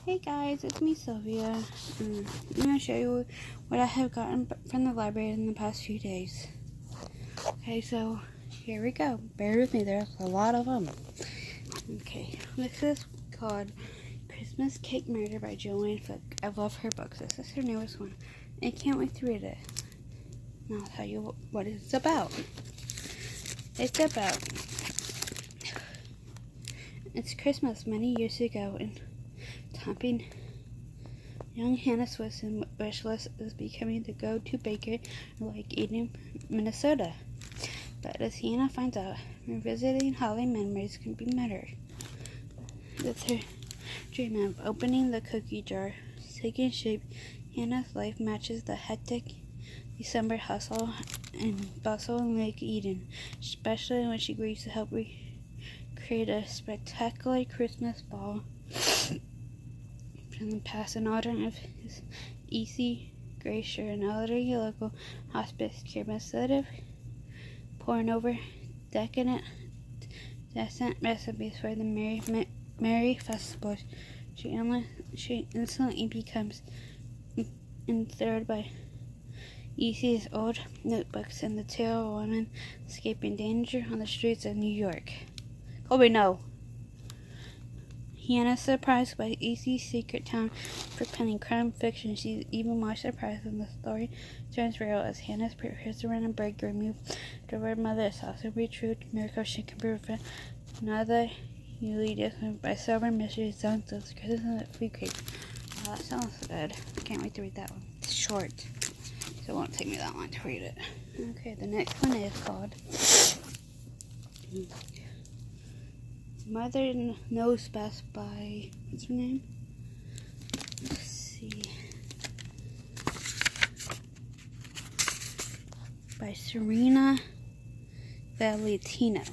Hey guys, it's me Sylvia. I'm going to show you what I have gotten from the library in the past few days. Okay, so here we go. Bear with me, there's a lot of them. Okay, this is called Christmas Cake Murder by Joanne Fooke. I love her books. This is her newest one. I can't wait to read it. Now I'll tell you what it's about. It's Christmas many years ago, and topping young Hannah Swisson wishlist is becoming the go-to baker in Lake Eden, Minnesota. But as Hannah finds out, revisiting holiday memories can be murder. With her dream of opening the cookie jar taking shape, Hannah's life matches the hectic December hustle and bustle in Lake Eden, especially when she agrees to help create a spectacular Christmas ball from the past in honor of his E.C. Glacier, an elderly local hospice care. Instead of pouring over decadent recipes for the merry festival, she instantly becomes enthralled by E.C.'s old notebooks and the tale of a woman escaping danger on the streets of New York. Colby, no. Hannah's surprised by E.C.'s secret talent for penning crime fiction. She's even more surprised when the story turns real as Hannah prepares to run a break to remove the word mother. It's also be true to miracle she can prevent another usually dismissed by sober mystery sounds of criticism at Food Creek. Oh, that sounds good. I can't wait to read that one. It's short, so it won't take me that long to read it. Okay, the next one is called Mother Knows Best by, what's her name? Let's see. By Serena Valentino.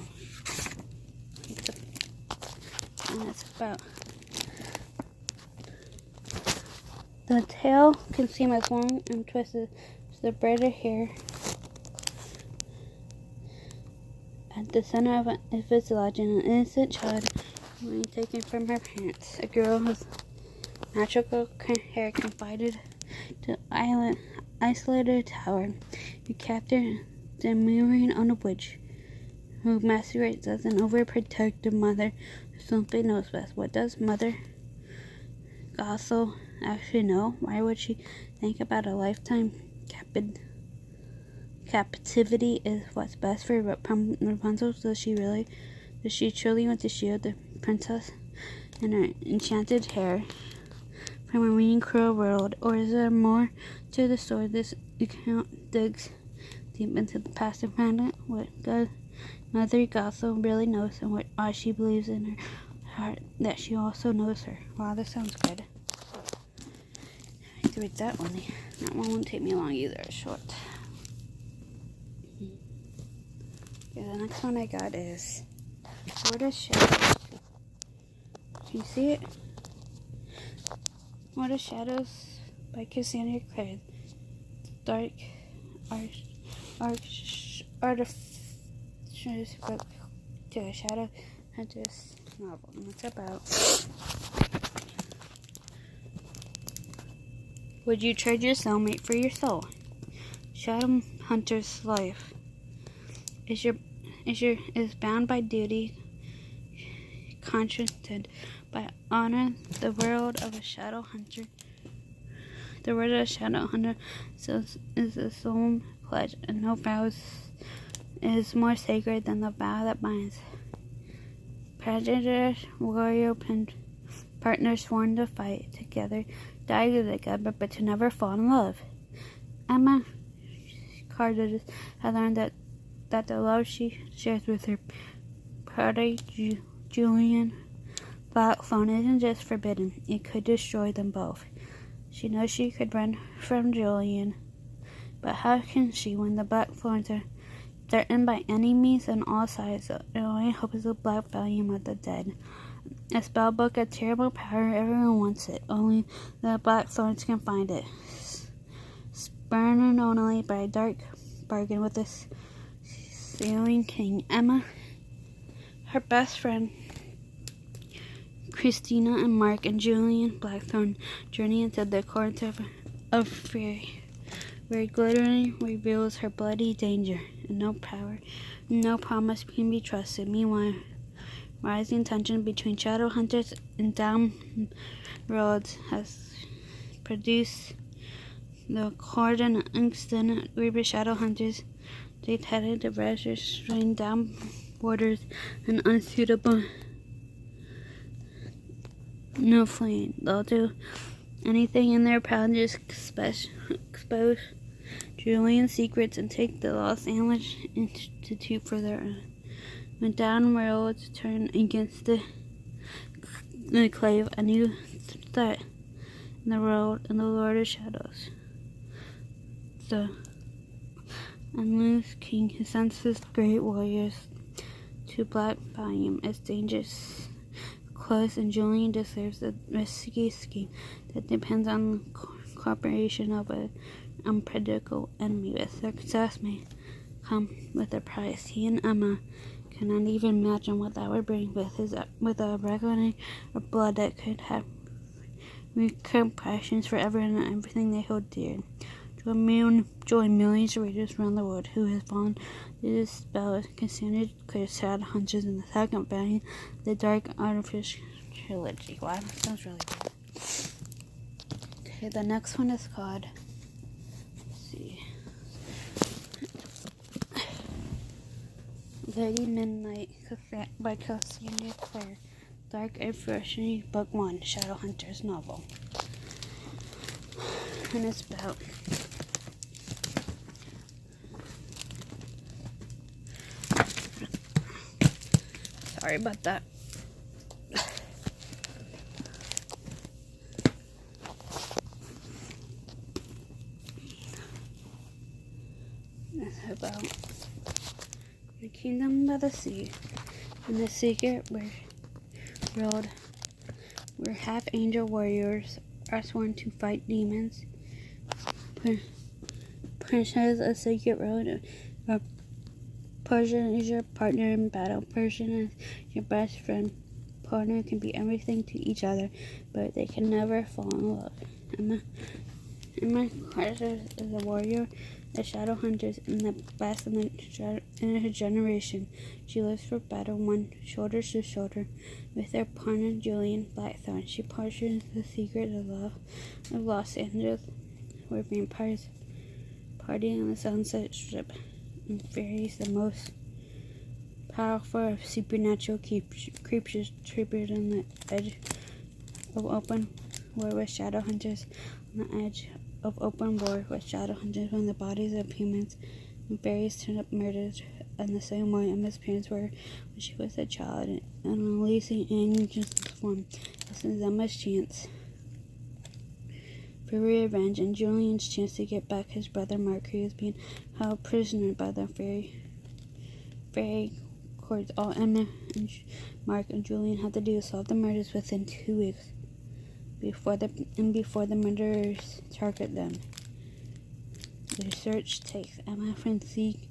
And it's about, the tale can seem as long and twisted as the braided hair at the center of its legend, an innocent child being taken from her parents. A girl whose magical hair confided to an isolated tower, who captured the moving on a witch, who masquerades as an overprotective mother who simply knows best. What does Mother Gothel actually know? Why would she think about a lifetime captivity is what's best for Rapunzel? Does she truly want to shield the princess and her enchanted hair from a mean, cruel world? Or is there more to the story? This account digs deep into the past and find out what Mother Gothel really knows and why she believes in her heart that she also knows her. Wow, this sounds good. I can read that one. That one won't take me long either. It's short. Okay, the next one I got is What a Shadows. Can you see it? What a Shadows by Cassandra Clare. Dark book to a shadow hunter's novel. And it's about, would you trade your cellmate for your soul? Shadow hunter's life is bound by duty, consciented by honor. The world of a shadow hunter is a solemn pledge, and no vow is more sacred than the vow that binds. Predator, warrior, partners sworn to fight together, die together, but to never fall in love. Emma Carter has learned that the love she shares with her brother Julian Blackthorn isn't just forbidden, it could destroy them both. She knows she could run from Julian, but how can she when the Blackthorns are threatened by enemies on all sides? The only hope is the Black Volume of the Dead. A spell book of terrible power, everyone wants it, only the Blackthorns can find it. Spurned only by a dark bargain with the Sailing King. Emma, her best friend, Christina and Mark and Julian Blackthorne journey into the court of Fairy, where glittering reveals her bloody danger, and no promise can be trusted. Meanwhile, rising tension between shadow hunters and down roads has produced the court and extended group of shadow hunters. They headed the pressure, strain down borders and unsuitable no fleeing. They'll do anything in their power to expose Julian's secrets and take the Los Angeles Institute for their own. When down roads turn against the clave, a new threat in the road and the Lord of Shadows. The unloosed king who sends his great warriors to Black Volume is dangerous close, and Julian deserves a risky scheme that depends on the cooperation of an unpredictable enemy. But success may come with a price. He and Emma cannot even imagine what that would bring with a reckoning of blood that could have repercussions for everyone and everything they hold dear. Join millions of readers around the world who have fallen to the spell of Cassandra Clare's Sad Hunters in the second volume of the Dark Artifice trilogy. Wow, that sounds really good. Okay, the next one is called, let's see, Lady Midnight by Cassandra Clare. Dark Adversity, Book 1, Shadow Hunters novel. And it's about sorry about that. It's about the kingdom by the sea and the secret world where half-angel warriors are sworn to fight demons. Princess, a secret road. Persian is your partner in battle. Persian is your best friend. Partner can be everything to each other, but they can never fall in love. Emma Carter is a warrior, a shadow hunter, and the best in her generation. She lives for battle, one shoulder to shoulder with her partner Julian Blackthorne. She portions the secret of love of Los Angeles, where vampires party on the Sunset Strip, and fairies, the most powerful of supernatural creatures, triggered on the edge of open war with shadow hunters. On the edge of open war with shadow hunters, when the bodies of humans and fairies turn up murdered in the same way Emma's parents were when she was a child, and releasing angels form. This is Emma's chance for revenge, and Julian's chance to get back his brother Mark, who is being held prisoner by the fairy courts. All Emma and Mark and Julian have to do is solve the murders within 2 weeks before the murderers target them. Their search takes Emma from sea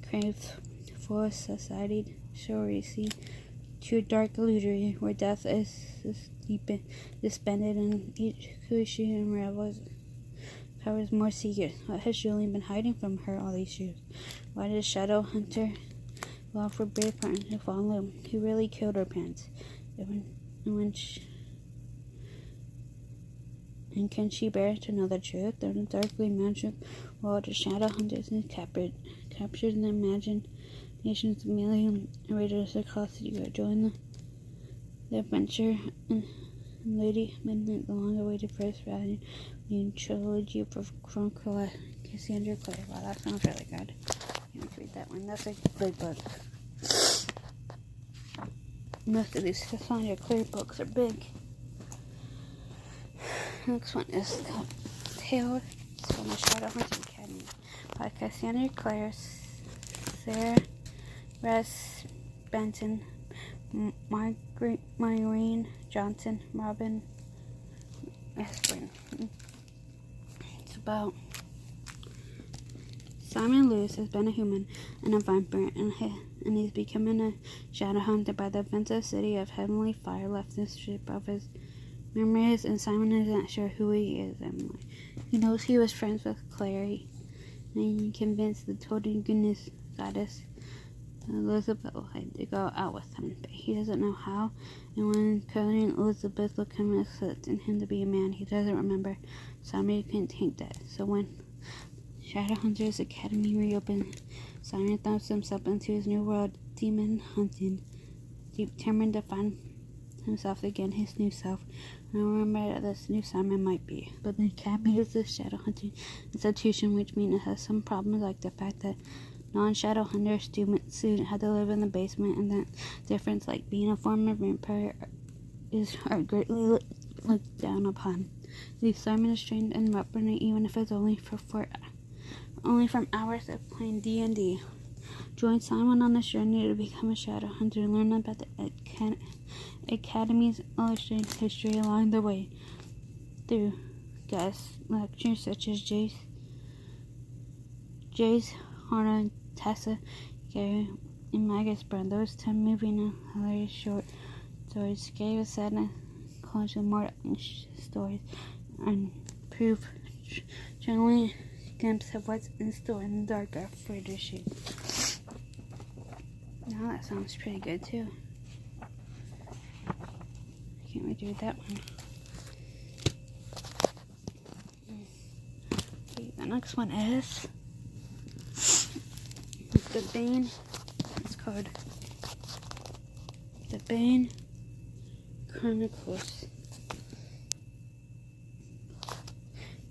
craves for society surrogacy to dark illusory where death is suspended, and each cushy unravels covers more secrets. What has Julian been hiding from her all these years? Why did Shadow Hunter long for brave partner to fall in love? Who really killed her parents? And can she bear to know the truth? The darkly magic world of Shadow Hunters has captured the imaginations of million readers across the year. Join the adventure and Lady Midnight, the long-awaited first volume trilogy from Cassandra Clare. Wow, that sounds really good. Let's read that one. That's a good book. Most of these Cassandra Clare books are big. Next one is called Tales from the Shadow Hunting Academy by Cassandra Clare, Sarah Ress Benton, Maureen Johnson, Robin Esprin. It's about Simon Lewis has been a human and a vampire, and he's becoming a shadow hunter by the offensive city of Heavenly Fire left in strip of his memories, and Simon isn't sure who he is anymore. He knows he was friends with Clary, and convinced the total goodness goddess Elizabeth will have to go out with him, but he doesn't know how, and when Queen Elizabeth will come and accept him to be a man, he doesn't remember. Simon can't take that, so when Shadowhunters Academy reopened, Simon throws himself into his new world, demon hunting, determined to find himself again, his new self. And remember that this new Simon might be. But the Academy is a shadow hunting institution, which means it has some problems, like the fact that non-shadow hunter students had to live in the basement, and that difference, like being a former vampire, are greatly looked down upon. Leave Simon is trained in weaponry, even if it's only from hours of playing D&D. Join Simon on this journey to become a shadow hunter and learn about the Academy's illustrated history along the way through guest lectures such as Jace, Hannah, Tessa, Gary, and Magus Brown. Those 10 moving and hilarious short stories, Scary with Sadness, college and more stories, and prove generally glimpse of what's in store in the dark after issue. Now that sounds pretty good too. Can't wait to read that one. Okay, the next one is The Bane. It's called The Bane Chronicles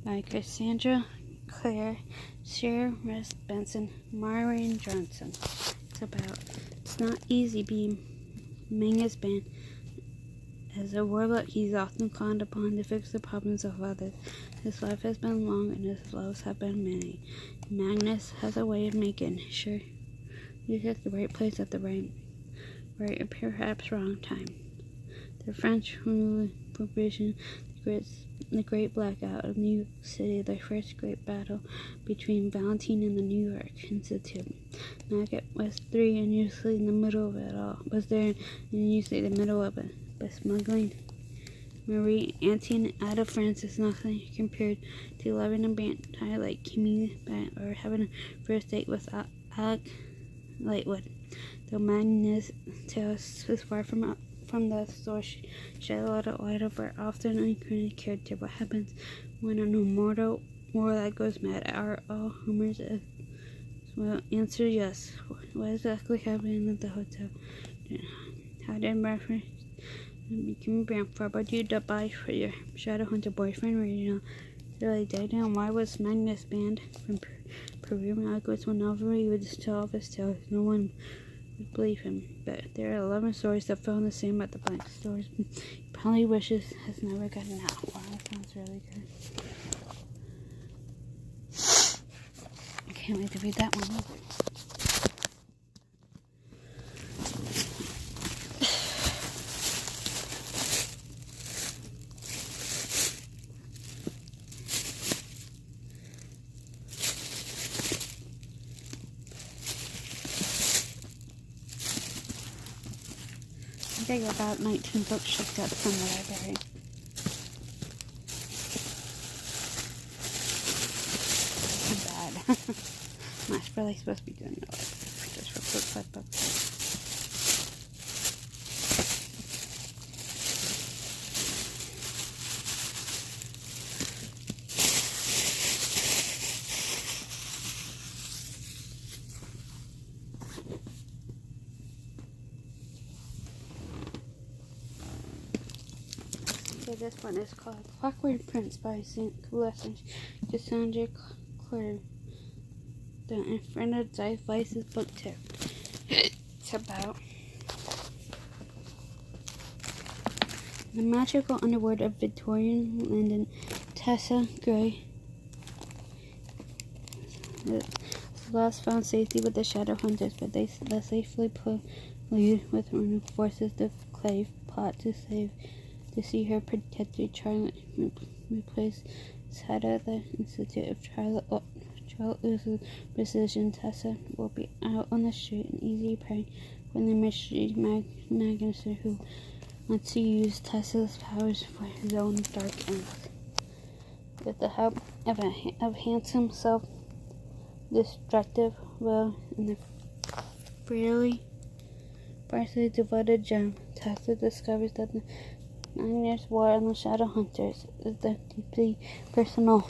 by Cassandra Clare, Sarah Rest Benson, Maureen Johnson. It's not easy being Manga's Bane. As a warlock, he's often called upon to fix the problems of others. His life has been long and his loves have been many. Magnus has a way of making sure he's at the right place at the right or perhaps wrong time. The French Revolution, the Great Blackout of New York City, the first great battle between Valentine and the New York Institute. Maggot was there and usually in the middle of it all. But smuggling Marie Antoinette of France is nothing compared to loving a vampire like Camille or having a first date with Alec Lightwood. Though Magnus tales is far from the source, shed a lot of light over often uncredited character. What happens when an immortal warlock goes mad? Are all Homer's? Well, answer yes. What exactly happened at the hotel? How did Murphy become a vampire? But you die for your shadow hunter boyfriend, Reginald? Really died down. Why was Magnus banned from Peru? Magnus whenever he would tell of his tales, no one would believe him. But there are 11 stories that fell in the same at the blank stories. He probably wishes has never gotten out. Wow, that sounds really good. I can't wait to read that one. I got about 19 books shipped out from the library. Too bad. I'm not really supposed to be doing that. Just for book by book. This one is called Clockwork Prince by St. Cassandra Clare. The Infernal Devices book 2. It's about the magical underworld of Victorian London. Tessa Gray lost found safety with the Shadow Hunters, but they safely prelude with forces the Clave plot to see her protected Charlotte replace head of the Institute of Charlotte loses precision. Tessa will be out on the street, an easy prey for the mystery magician who wants to use Tessa's powers for his own dark ends. With the help of handsome, self-destructive Will and the partially devoted Jem, Tessa discovers that the Magnus war on the Shadowhunters is deeply personal.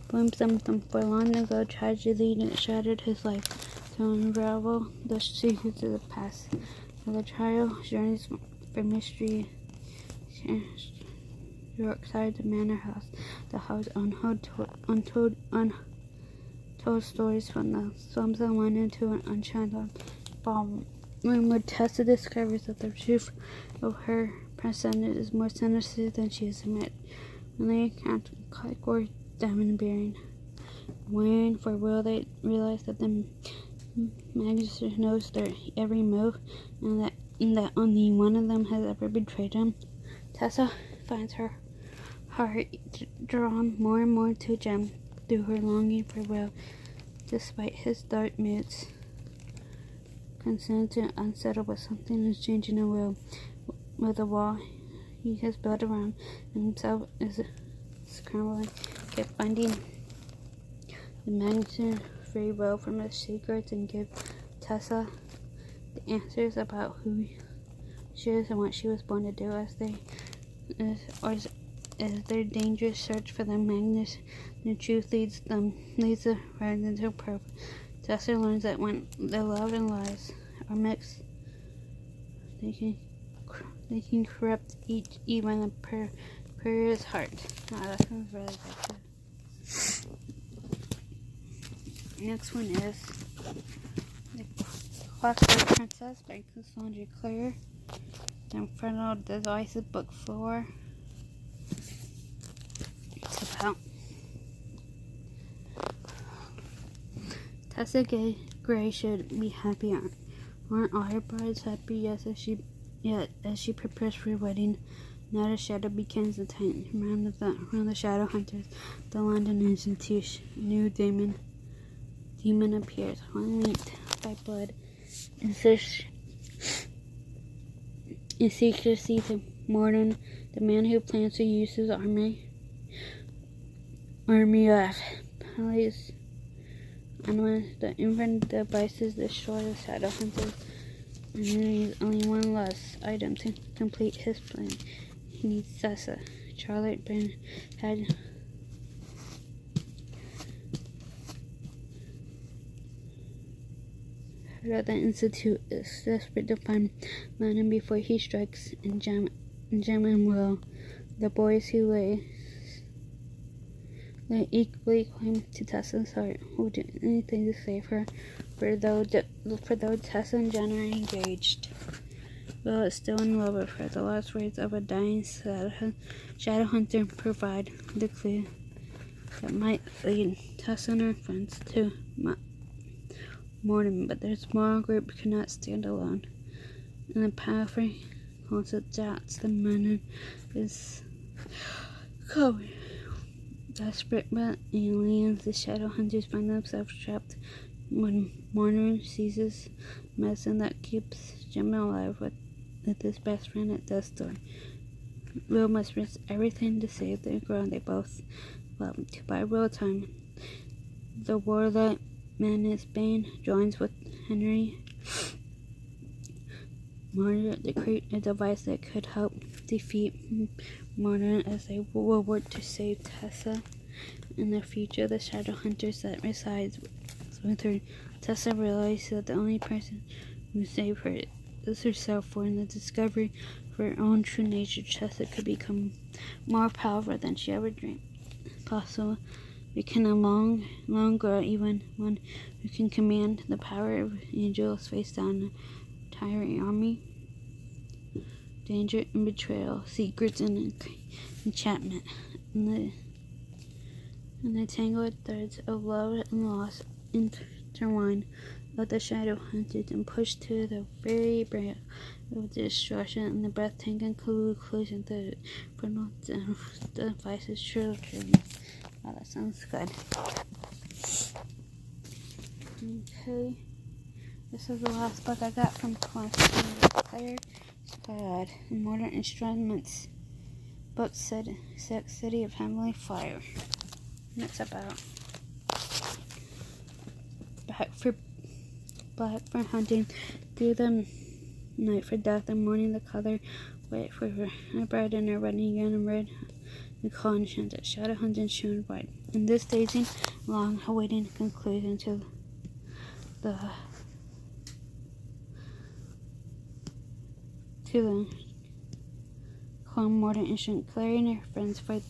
Blames them for long ago tragedy that shattered his life to unravel the secrets of the past. For the trial journeys for mystery, Yorkside, the manor house, the house untold stories from the slums of London to an enchanted ballroom where Tessa discovers that the truth of her presence is more sinister than she has admitted. When they encounter Clockwork Diamond waiting for Will, they realize that the Magician knows their every move and that only one of them has ever betrayed him. Tessa finds her heart drawn more and more to Jem through her longing for Will, despite his dark moods. Concerned and unsettled, but something is changing in Will. With the wall he has built around himself is crumbling, kept finding the Magician free Will from his secrets and give Tessa the answers about who she is and what she was born to do as their dangerous search for the Magnus. The truth leads the right into proof. Tessa learns that when the love and lies are mixed, they can corrupt even a purest heart. That's really good. Next one is The Clockwork Princess by Cassandra Clare. Infernal Devices, Book 4. It's about Tessa Gray should be happy. Aren't all her brides happy? Yes, as she prepares for her wedding. Now the shadow begins to tighten around the Shadowhunters. The London Institute. New demon appears, linked by blood and secrecy to Morden, the man who plans to use his army of police. And when the infernal devices destroy the Shadowhunters, and he needs only one last item to complete his plan. He needs Tessa. Charlotte Ben had heard the Institute is desperate to find London before he strikes, and Jem and Will, the boys who lay equally claim to Tessa's heart, will do anything to save her. For though Tessa and Jen are engaged, Will is still in love with her. The last words of a dying Shadowhunter provide the clue that might lead Tessa and her friends to Morden, but their small group cannot stand alone. And the powerful concept doubts the manor is coming. Desperate but aliens, the Shadowhunters find themselves trapped when Morden seizes medicine that keeps Jem alive with his best friend at death's door. Will must risk everything to save their girl they both love. To buy Will time, the warlike Magnus Bane joins with Henry Morden to create a device that could help defeat Morden as they will work to save Tessa. In the future, the Shadowhunters that resides with her. Tessa realizes that the only person who saved her is herself, for in the discovery of her own true nature, Tessa could become more powerful than she ever dreamed possible. Become a long girl, even one who can command the power of angels, face down an entire army. Danger and betrayal, secrets and enchantment, and the tangled threads of love and loss intertwine with the Shadowhunters and pushed to the very brink of destruction and the breathtaking conclusion that infernal devices children Oh, that sounds good. Okay. This is the last book I got from Claire Scott. Modern Instruments. Book 6, City of Heavenly Fire. And it's about black for hunting through the night for death, and morning the color white for a bride and a wedding gown, and red the conscience that shadow hunting shone white. In this dazing, long awaiting conclusion to the calm modern instrument, Clary and her friends fight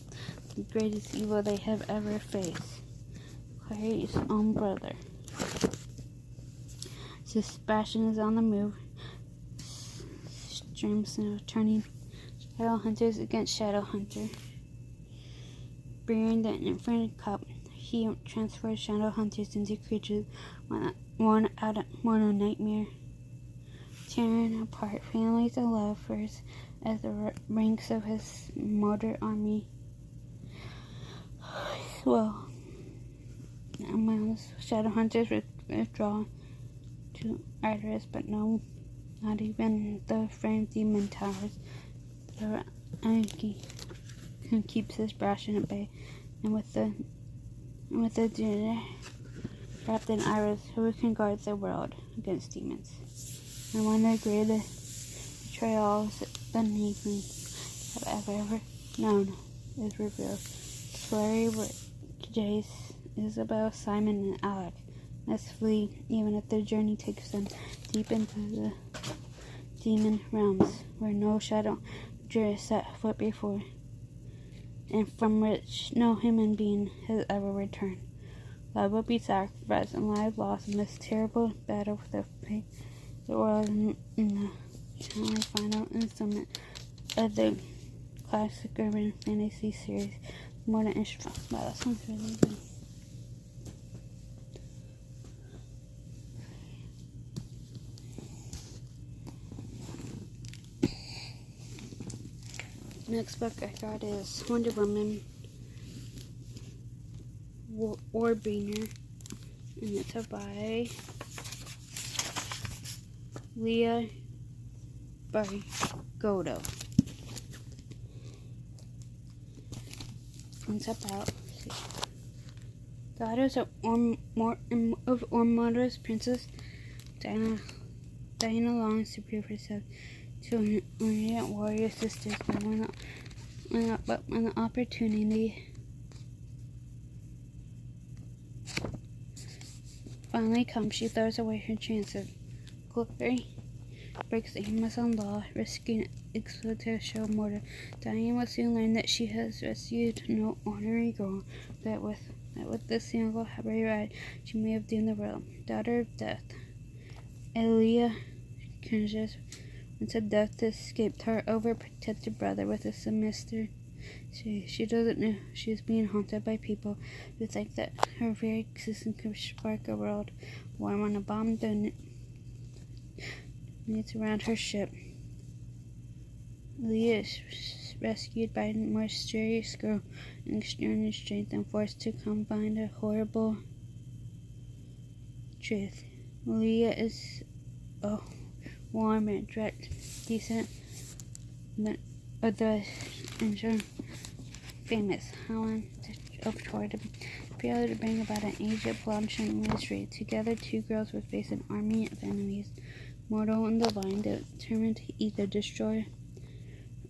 the greatest evil they have ever faced. Clary's own brother. Sebastian is on the move. Streams now turning shadow hunters against shadow hunter. Bearing the infinite cup, he transfers shadow hunters into creatures worn out of nightmare, tearing apart families and lovers as the ranks of his mortar army swell. Shadow hunters withdraw to Arteris, but no, not even the framed demon towers. The Anarchy keeps his Brashen at bay, and with the wrapped in Iris, who can guard the world against demons. And one of the greatest betrayals the Nephilims have ever known is revealed. Clary, Jace, Isabel, Simon, and Alec must flee, even if their journey takes them deep into the demon realms, where no shadow has set foot before, and from which no human being has ever returned. Love will be sacrificed and lives lost in this terrible battle for the fate of the world in the final installment of the classic urban fantasy series, Modern Instruments. Wow, that sounds really good. Next book I got is Wonder Woman Warbringer, and it's by Leah Bargotto. It's about daughters of Ormoda's princess Diana longs to prove herself to her brilliant warrior sisters, but when the opportunity finally comes, she throws away her chances. Glory breaks the Amazon law, risking exposure to show murder. Diane will soon learn that she has rescued no ordinary girl, that with this single happy ride, she may have doomed the world. Daughter of Death, Elia cringes when to death escaped her overprotected brother with a semester. She doesn't know she is being haunted by people who think that her very existence could spark a world war when a bomb detonates around her ship. Leah is rescued by a mysterious girl and extraordinary strength and forced to combine a horrible truth. Leah is a warm and direct, decent, but the famous Helen of Troy to be able to bring about an age of bloodshed mystery. Together, two girls would face an army of enemies, mortal and divine, determined to either destroy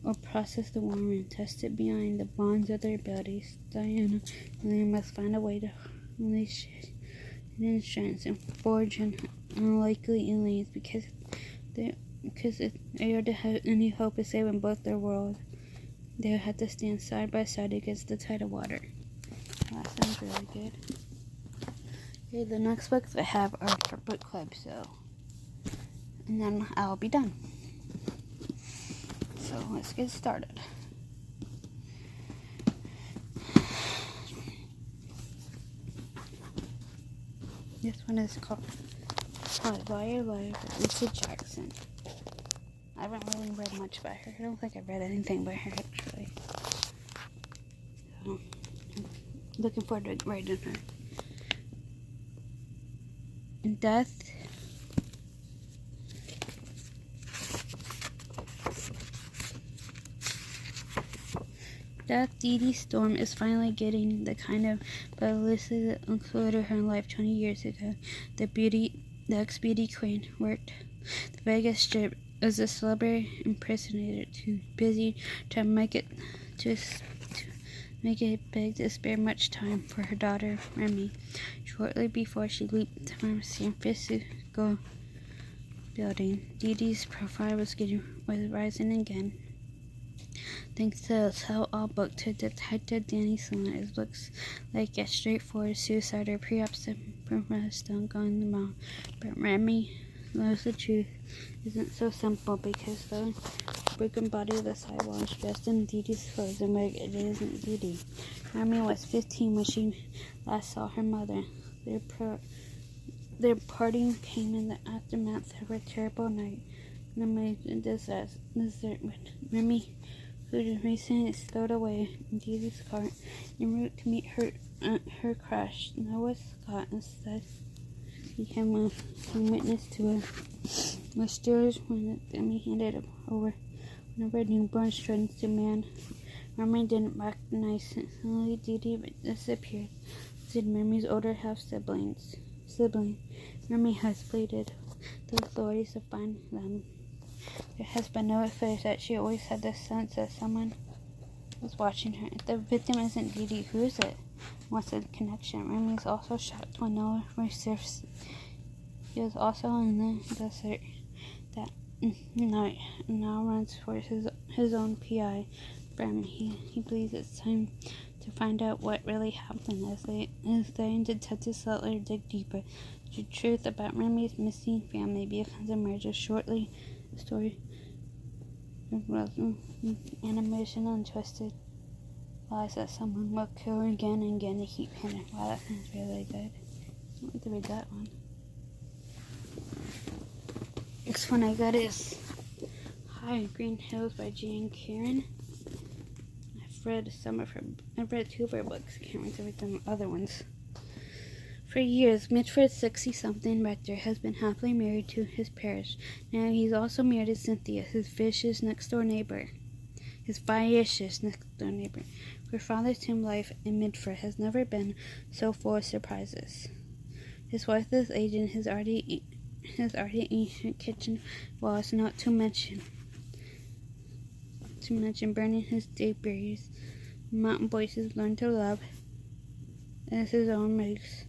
or process the warmer and test it beyond the bonds of their abilities. Diana and Leah must find a way to unleash hidden strengths and forge an unlikely alliance because if they are to have any hope of saving both their worlds, they will have to stand side by side against the tide of water. That sounds really good. Okay, the next books I have are for book club, and then I'll be done. So let's get started. This one is called Liar Liar by Lisa Jackson. I haven't really read much by her. I don't think I've read anything by her, actually. So, looking forward to writing her. And Death. Dee Dee Storm is finally getting the kind of publicity that included her life 20 years ago. The ex-beauty queen worked the Vegas Strip as a celebrity impersonator, too busy to make it big to spare much time for her daughter Remy. Shortly before she leaped from San Francisco building, Dee Dee's profile was rising again. Thanks to a tell-all book to Detective Danny Sloan, it looks like a straightforward suicide or perhaps a purpose done gone wrong. But Remy knows the truth isn't so simple, because the broken body of the sidewalk is dressed in Dee Dee's clothes and wig. It isn't Dee Dee. Remy was 15 when she last saw her mother. Their parting came in the aftermath of a terrible night in a major desert with Remy, who had recently stowed away in Dee Dee's car, en route to meet her crush. Noah Scott instead became a witness to a mysterious when Demi handed over one of her newborn children to man. Remy didn't recognize it. Suddenly Dee Dee disappeared, said Remy's older half-sibling. Remy has pleaded the authorities to find them. There has been no evidence that she always had the sense that someone was watching her. If the victim isn't Dee Dee, who is it? What's the connection? Remy is also shocked when Noah resurfaces. He was also in the desert that night and now runs for his own PI firm. He believes it's time to find out what really happened. As they and Detective Sutler dig deeper, the truth about Remy's missing family becomes emerges shortly. The story animation and twisted lies that someone will kill her again and again to keep hidden. Wow, that sounds really good. I want to read that one. Next one I got is High Green Hills by Jan Karon. I've read two of her books. Can't wait to read some other ones. For years, Mitford's 60-something rector has been happily married to his parish. Now he's also married to Cynthia, his vicious next-door neighbor. Her father's home life in Mitford has never been so full of surprises. His wife is aging, his already ancient kitchen walls, not to mention burning his debris. Mountain voices learn to love as his own makes.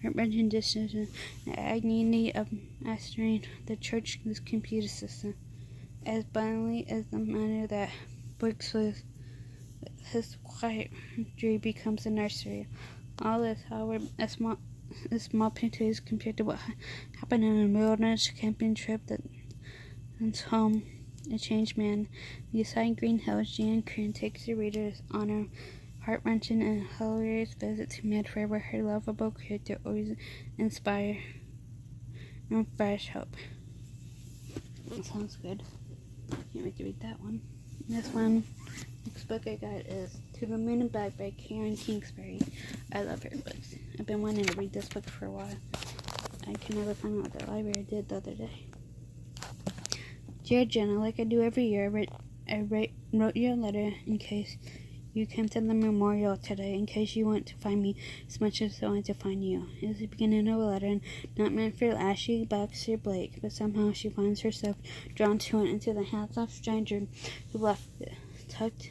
Heart-wrenching decision, the agony of mastering the church's computer system, as bluntly as the manner that works with his quiet dream becomes a nursery. All this, however, a small potatoes compared to what happened in a wilderness camping trip that sends home a changed man. Beside Green Hills, Jan Karon takes the readers on a heart-wrenching and hilarious visit to Mitford, where her lovable character always inspires and fresh hope. That sounds good. Can't wait to read that one. Next book I got is To the Moon and Back by Karen Kingsbury. I love her books. I've been wanting to read this book for a while. I can never find out what the library did the other day. Dear Jenna, like I do every year, I wrote you a letter in case you came to the memorial today, in case you want to find me as much as I want to find you. It is the beginning of a letter not meant for Ashley Baxter Blake, but somehow she finds herself drawn to it into the hands of a stranger who left it, tucked